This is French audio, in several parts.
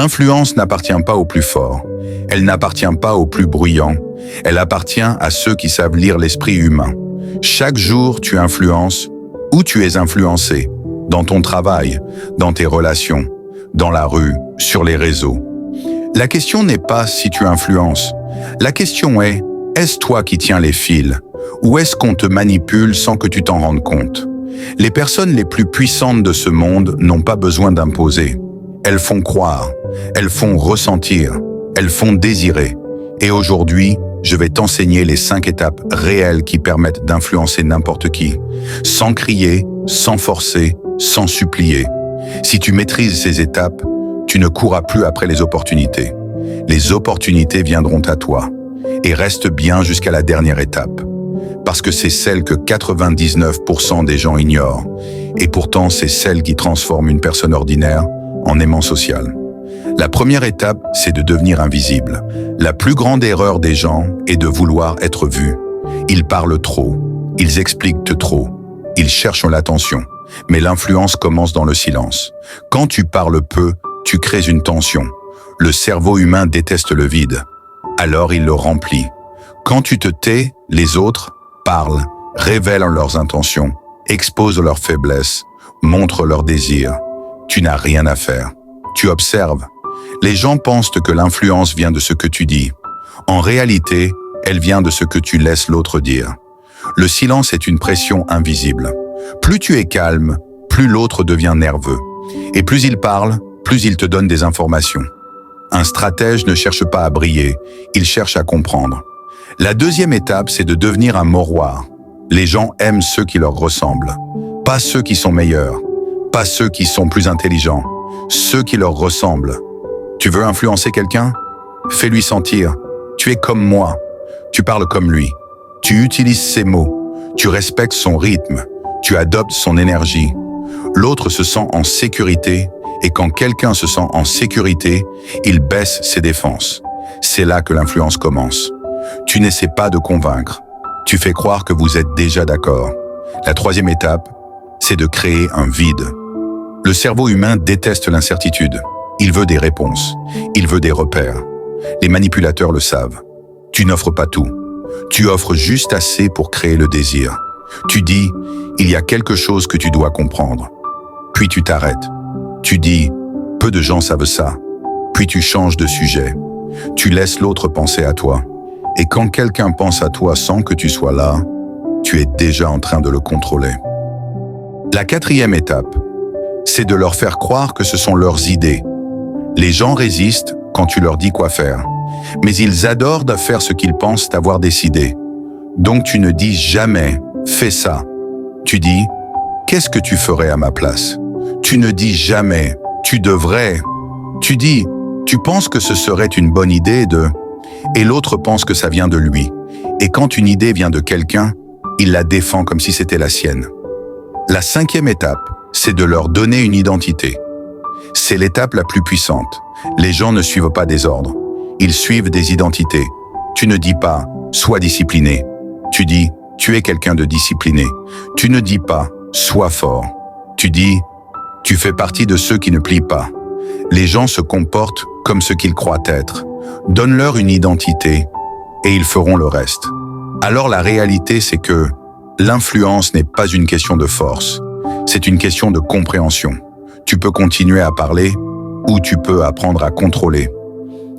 L'influence n'appartient pas aux plus forts, elle n'appartient pas aux plus bruyants, elle appartient à ceux qui savent lire l'esprit humain. Chaque jour, tu influences ou tu es influencé, dans ton travail, dans tes relations, dans la rue, sur les réseaux. La question n'est pas si tu influences, la question est, est-ce toi qui tiens les fils, ou est-ce qu'on te manipule sans que tu t'en rendes compte? Les personnes les plus puissantes de ce monde n'ont pas besoin d'imposer. Elles font croire, elles font ressentir, elles font désirer. Et aujourd'hui, je vais t'enseigner les 5 étapes réelles qui permettent d'influencer n'importe qui, sans crier, sans forcer, sans supplier. Si tu maîtrises ces étapes, tu ne courras plus après les opportunités. Les opportunités viendront à toi. Et reste bien jusqu'à la dernière étape. Parce que c'est celle que 99% des gens ignorent. Et pourtant, c'est celle qui transforme une personne ordinaire en aimant social. La première étape, c'est de devenir invisible. La plus grande erreur des gens est de vouloir être vu. Ils parlent trop, ils expliquent trop, ils cherchent l'attention. Mais l'influence commence dans le silence. Quand tu parles peu, tu crées une tension. Le cerveau humain déteste le vide. Alors il le remplit. Quand tu te tais, les autres parlent, révèlent leurs intentions, exposent leurs faiblesses, montrent leurs désirs. Tu n'as rien à faire. Tu observes. Les gens pensent que l'influence vient de ce que tu dis. En réalité, elle vient de ce que tu laisses l'autre dire. Le silence est une pression invisible. Plus tu es calme, plus l'autre devient nerveux. Et plus il parle, plus il te donne des informations. Un stratège ne cherche pas à briller, il cherche à comprendre. La deuxième étape, c'est de devenir un moroir. Les gens aiment ceux qui leur ressemblent. Pas ceux qui sont meilleurs, pas ceux qui sont plus intelligents, ceux qui leur ressemblent. Tu veux influencer quelqu'un? Fais-lui sentir. Tu es comme moi. Tu parles comme lui. Tu utilises ses mots. Tu respectes son rythme. Tu adoptes son énergie. L'autre se sent en sécurité et quand quelqu'un se sent en sécurité, il baisse ses défenses. C'est là que l'influence commence. Tu n'essaies pas de convaincre. Tu fais croire que vous êtes déjà d'accord. La troisième étape, c'est de créer un vide. Le cerveau humain déteste l'incertitude. Il veut des réponses. Il veut des repères. Les manipulateurs le savent. Tu n'offres pas tout. Tu offres juste assez pour créer le désir. Tu dis, il y a quelque chose que tu dois comprendre. Puis tu t'arrêtes. Tu dis, peu de gens savent ça. Puis tu changes de sujet. Tu laisses l'autre penser à toi. Et quand quelqu'un pense à toi sans que tu sois là, tu es déjà en train de le contrôler. La quatrième étape, c'est de leur faire croire que ce sont leurs idées. Les gens résistent quand tu leur dis quoi faire, mais ils adorent de faire ce qu'ils pensent avoir décidé. Donc tu ne dis jamais « fais ça ». Tu dis « qu'est-ce que tu ferais à ma place ?» Tu ne dis jamais « tu devrais ». Tu dis « tu penses que ce serait une bonne idée de… » Et l'autre pense que ça vient de lui. Et quand une idée vient de quelqu'un, il la défend comme si c'était la sienne. La cinquième étape, c'est de leur donner une identité. C'est l'étape la plus puissante. Les gens ne suivent pas des ordres. Ils suivent des identités. Tu ne dis pas « sois discipliné ». Tu dis « tu es quelqu'un de discipliné ». Tu ne dis pas « sois fort ». Tu dis « tu fais partie de ceux qui ne plient pas ». Les gens se comportent comme ce qu'ils croient être. Donne-leur une identité et ils feront le reste. Alors la réalité, c'est que l'influence n'est pas une question de force, c'est une question de compréhension. Tu peux continuer à parler ou tu peux apprendre à contrôler.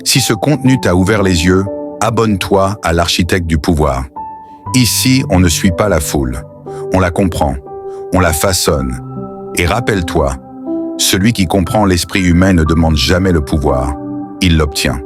Si ce contenu t'a ouvert les yeux, abonne-toi à l'architecte du pouvoir. Ici, on ne suit pas la foule, on la comprend, on la façonne. Et rappelle-toi, celui qui comprend l'esprit humain ne demande jamais le pouvoir, il l'obtient.